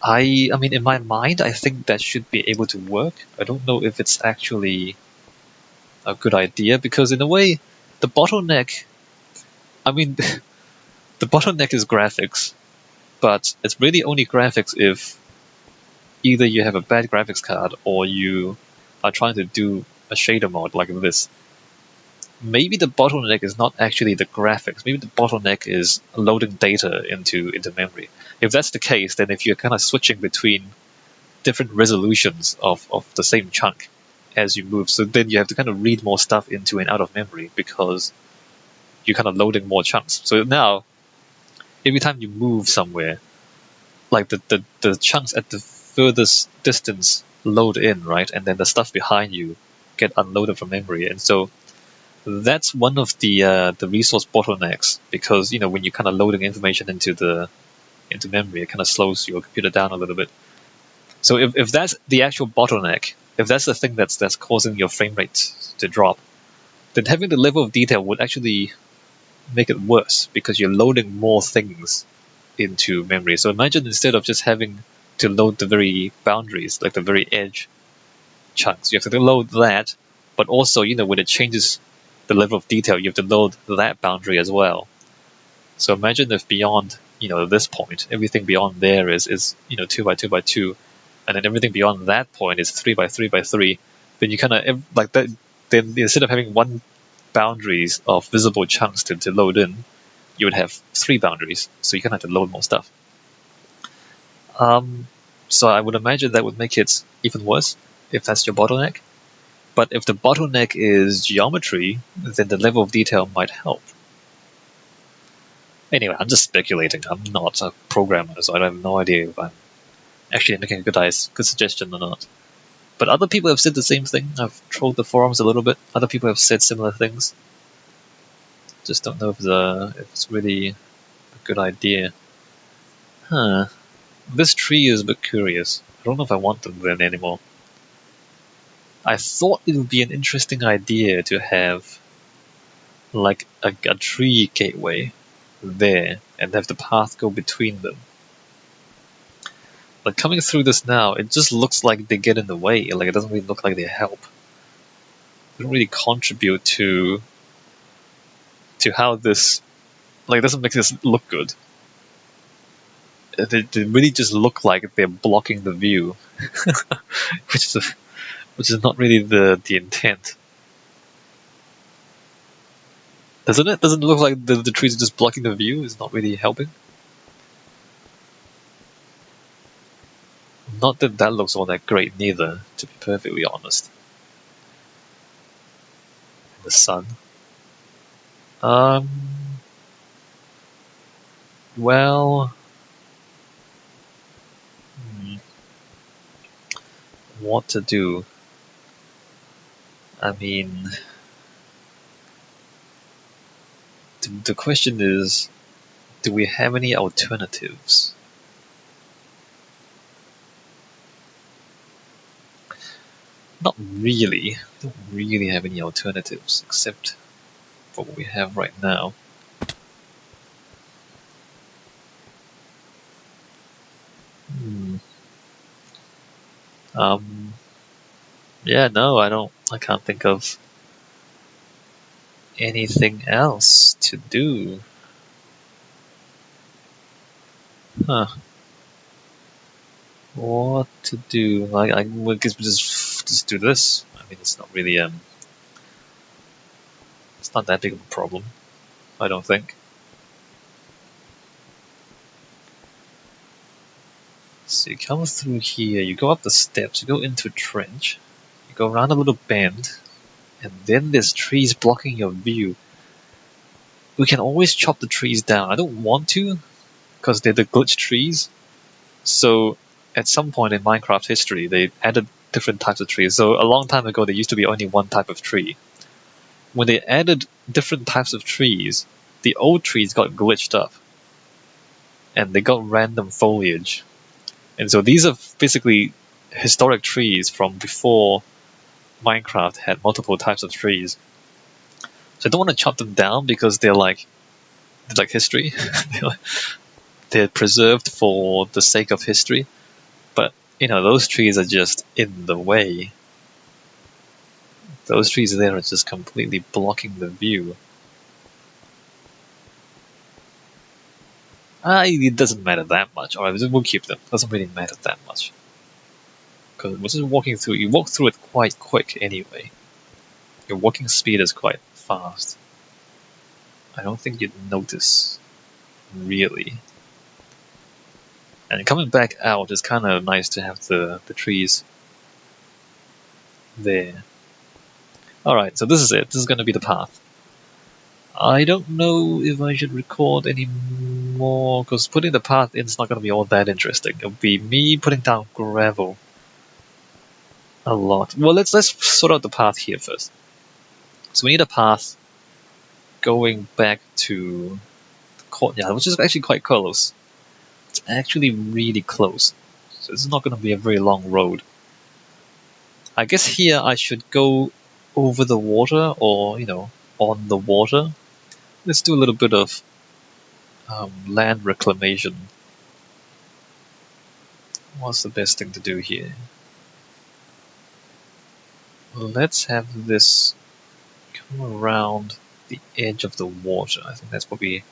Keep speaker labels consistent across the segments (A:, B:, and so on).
A: I mean, in my mind, I think that should be able to work. I don't know if it's actually a good idea because, in a way, the bottleneck. I mean, the bottleneck is graphics, but it's really only graphics if either you have a bad graphics card or you are trying to do a shader mod like this. Maybe the bottleneck is not actually the graphics. Maybe the bottleneck is loading data into memory. If that's the case, then if you're kind of switching between different resolutions of the same chunk as you move, so then you have to kind of read more stuff into and out of memory because you're kind of loading more chunks. So now, every time you move somewhere, like the chunks at the furthest distance load in, right? And then the stuff behind you get unloaded from memory. And so that's one of the resource bottlenecks because when you're kind of loading information into memory, it kind of slows your computer down a little bit. So if that's the actual bottleneck, if that's the thing that's causing your frame rate to drop, then having the level of detail would actually make it worse because you're loading more things into memory. So imagine instead of just having to load the very boundaries, like the very edge chunks, you have to load that, but also, when it changes the level of detail, you have to load that boundary as well. So imagine if beyond, this point, everything beyond there is 2 by 2 by 2, and then everything beyond that point is 3 by 3 by 3, then you kind of, like that, then instead of having one boundaries of visible chunks to load in, you would have 3 boundaries, so you kind of have to load more stuff. So I would imagine that would make it even worse if that's your bottleneck. But if the bottleneck is geometry, then the level of detail might help. Anyway, I'm just speculating. I'm not a programmer, so I have no idea if I'm actually making a good suggestion or not. But other people have said the same thing. I've trolled the forums a little bit. Other people have said similar things. Just don't know if it's really a good idea. This tree is a bit curious. I don't know if I want them then anymore. I thought it would be an interesting idea to have like a tree gateway there and have the path go between them. But coming through this now, it just looks like they get in the way. Like it doesn't really look like they help. They don't really contribute to how this, like, it doesn't make this look good. They really just look like they're blocking the view, which is not really the intent. Doesn't it? Doesn't it look like the trees are just blocking the view? It's not really helping. Not that that looks all that great neither, to be perfectly honest. The sun. Well, what to do? I mean, the question is, do we have any alternatives? Not really. Don't really have any alternatives except for what we have right now. Yeah, no, I can't think of anything else to do. What to do? I guess we just do this. I mean, it's not really it's not that big of a problem, I don't think. So you come through here, you go up the steps, you go into a trench, you go around a little bend, and then there's trees blocking your view. We can always chop the trees down. I don't want to, because they're the glitch trees. So at some point in Minecraft history, they added different types of trees. So a long time ago, there used to be only one type of tree. When they added different types of trees, the old trees got glitched up, and they got random foliage. And so these are basically historic trees from before Minecraft had multiple types of trees. So I don't want to chop them down because they're like history. They're preserved for the sake of history. You know, those trees are just in the way. Those trees there are just completely blocking the view. It doesn't matter that much. Alright, we'll keep them. Doesn't really matter that much. Because we're just walking through. You walk through it quite quick anyway. Your walking speed is quite fast. I don't think you'd notice, really. And coming back out is kind of nice to have the trees there. Alright, so this is it. This is going to be the path. I don't know if I should record any more, because putting the path in is not going to be all that interesting. It'll be me putting down gravel a lot. Well, let's sort out the path here first. So we need a path going back to the courtyard, which is actually quite close. It's actually really close. So this is not going to be a very long road. I guess here I should go over the water, or, you know, on the water. Let's do a little bit of land reclamation. What's the best thing to do here? Let's have this come around the edge of the water. I think that's probably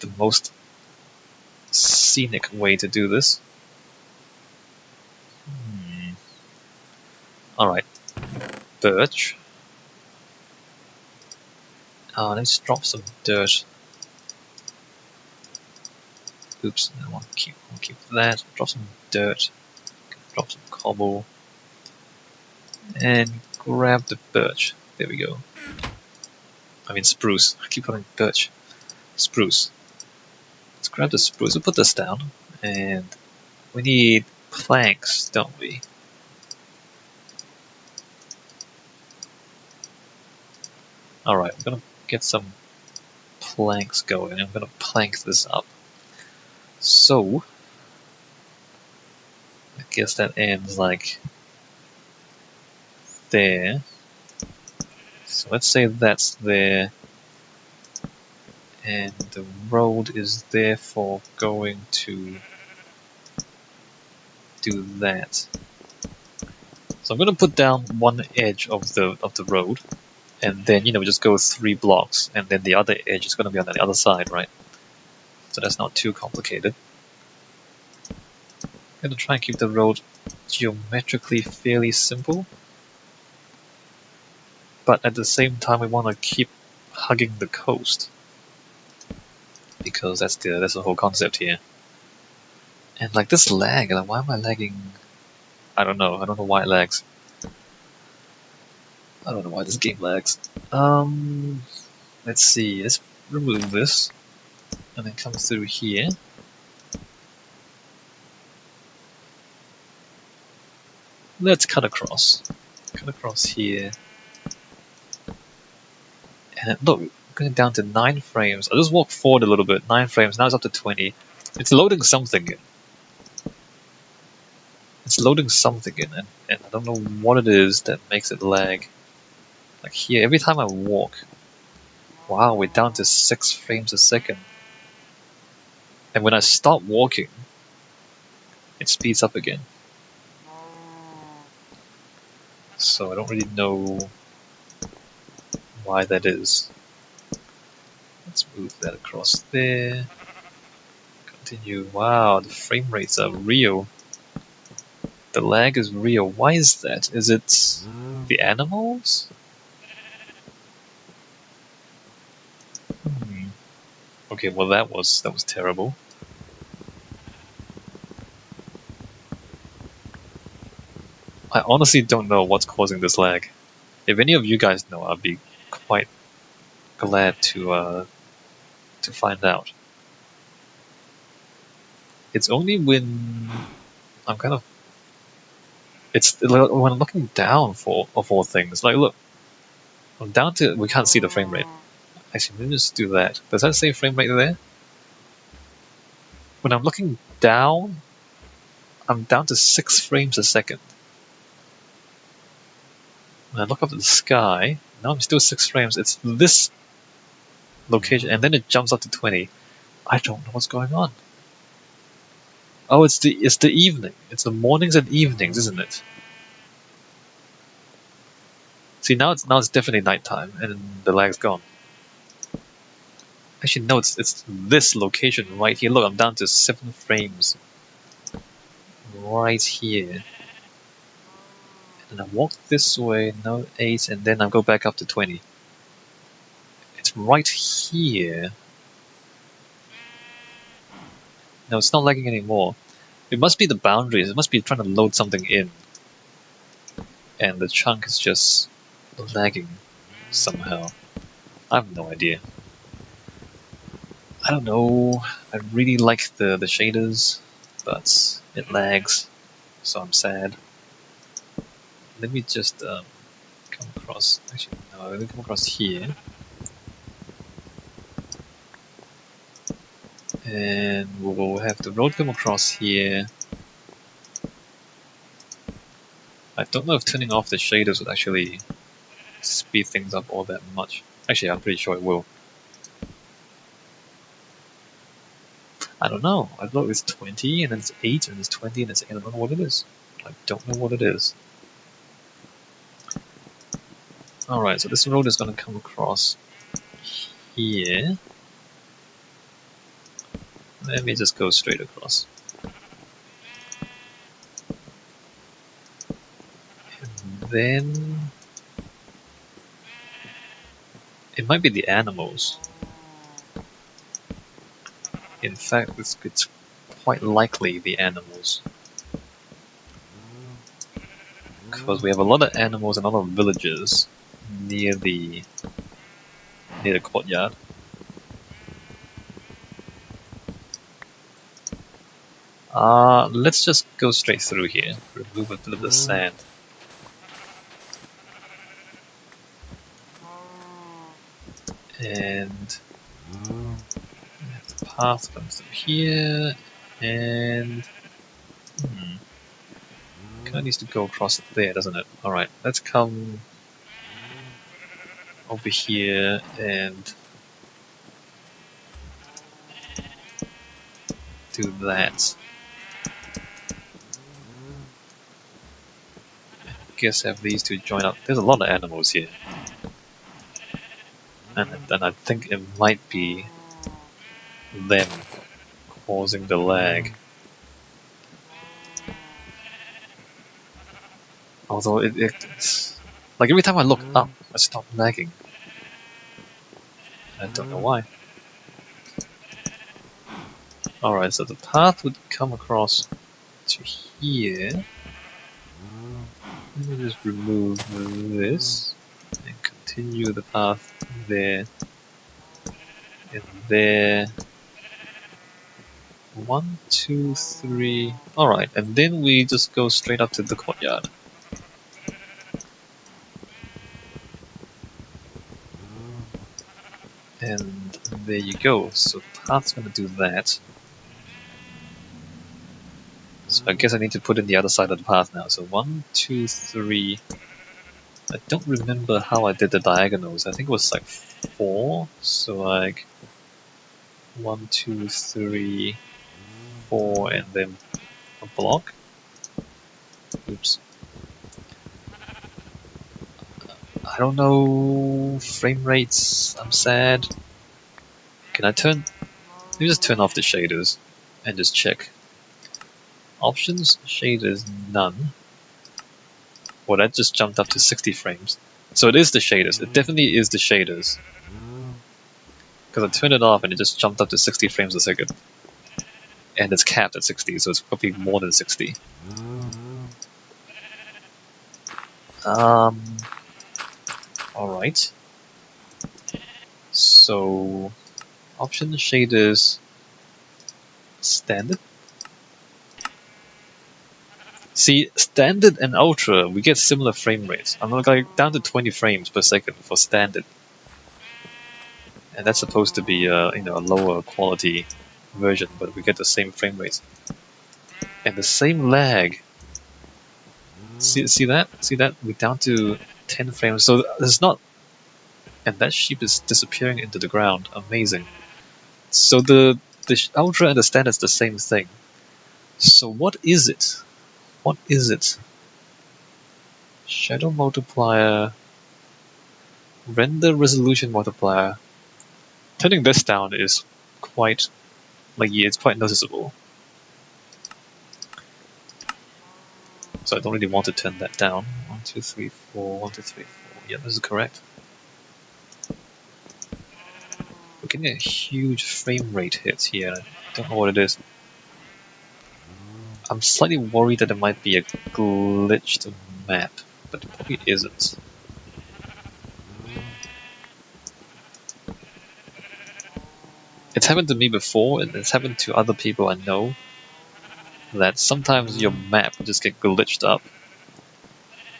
A: the most scenic way to do this. Alright. Birch. Let's drop some dirt. Oops, I want to keep that. Drop some dirt. Drop some cobble. And grab the birch. There we go. I mean spruce. I keep calling birch. Spruce. Let's grab the spruce. We'll put this down. And we need planks, don't we? Alright, I'm gonna get some planks going. I'm gonna plank this up. So, I guess that ends like there. So let's say that's there. And the road is therefore going to do that. So I'm gonna put down one edge of the road, and then, you know, just go 3 blocks, and then the other edge is gonna be on the other side, right? So that's not too complicated. I'm gonna try and keep the road geometrically fairly simple, but at the same time we want to keep hugging the coast, because that's the whole concept here. And like this lag, like why am I lagging? I don't know why it lags. I don't know why this game lags. Let's see, let's remove this, and then come through here. Let's cut across here. And look, going down to 9 frames. I'll just walk forward a little bit, 9 frames, now it's up to 20. It's loading something in. It's loading something in, and I don't know what it is that makes it lag. Like here, every time I walk, wow, we're down to 6 frames a second. And when I stop walking, it speeds up again. So I don't really know why that is. Let's move that across there. Continue. Wow, the frame rates are real. The lag is real. Why is that? Is it the animals? Okay, well that was terrible. I honestly don't know what's causing this lag. If any of you guys know, I'd be quite glad to find out. It's only when I'm kind of... It's like when I'm looking down of all things. Like look, I'm down to... We can't see the frame rate. Actually, let me just do that. Does that say frame rate there? When I'm looking down, I'm down to 6 frames a second. When I look up at the sky, now I'm still 6 frames. It's this location, and then it jumps up to 20. I don't know what's going on. Oh, it's the evening. It's the mornings and evenings, isn't it? See, now it's definitely nighttime, and the lag's gone. Actually, no, it's this location right here. Look, I'm down to 7 frames. Right here. And I walk this way, now 8, and then I go back up to 20. It's right here. No, it's not lagging anymore. It must be the boundaries. It must be trying to load something in. And the chunk is just lagging somehow. I have no idea. I don't know. I really like the shaders, but it lags, so I'm sad. Let me just come across. Actually, no, let me come across here. And we'll have the road come across here. I don't know if turning off the shaders would actually speed things up all that much. Actually, I'm pretty sure it will. I don't know. I thought it's 20 and then it's 8 and it's 20 and it's 8. I don't know what it is. I don't know what it is. Alright, so this road is going to come across here. Let me just go straight across. And then it might be the animals. In fact, it's quite likely the animals. Because we have a lot of animals and a lot of villages near the courtyard. Let's just go straight through here. Remove a bit of the sand. And the path comes through here, and kind of needs to go across there, doesn't it? Alright, let's come over here and do that. I guess have these two join up. There's a lot of animals here. And I think it might be them causing the lag. Although it's like every time I look up, I stop lagging. I don't know why. Alright, so the path would come across to here. Let me just remove this and continue the path there and there. 1, 2, 3. Alright, and then we just go straight up to the courtyard. And there you go. So the path's gonna do that. So I guess I need to put in the other side of the path now. So 1, 2, 3. I don't remember how I did the diagonals. I think it was like 4. So like 1, 2, 3, 4, and then a block. Oops. I don't know frame rates. I'm sad. Can I turn? Let me just turn off the shaders and just check. Options, shaders, none. Well, that just jumped up to 60 frames. So it is the shaders. It definitely is the shaders. Because I turned it off and it just jumped up to 60 frames a second. And it's capped at 60, so it's probably more than 60. Alright. So, option shaders, standard. See, standard and ultra, we get similar frame rates. I'm like down to 20 frames per second for standard. And that's supposed to be a lower quality version, but we get the same frame rates. And the same lag. See that? See that? We're down to 10 frames. So there's not. And that sheep is disappearing into the ground. Amazing. So the ultra and the standard is the same thing. So what is it? What is it? Shadow multiplier, render resolution multiplier. Turning this down is quite, like, yeah, it's quite noticeable. So I don't really want to turn that down. 1, 2, 3, 4, 1, 2, 3, 4. Yeah, this is correct. We're getting a huge frame rate hit here. I don't know what it is. I'm slightly worried that it might be a glitched map, but it probably isn't. It's happened to me before, and it's happened to other people I know, that sometimes your map will just get glitched up,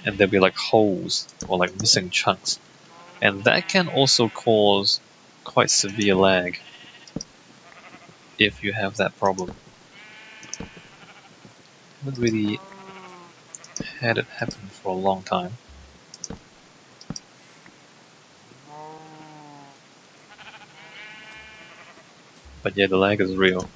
A: and there'll be like holes or like missing chunks. And that can also cause quite severe lag if you have that problem. I haven't really had it happen for a long time. But yeah, the lag is real.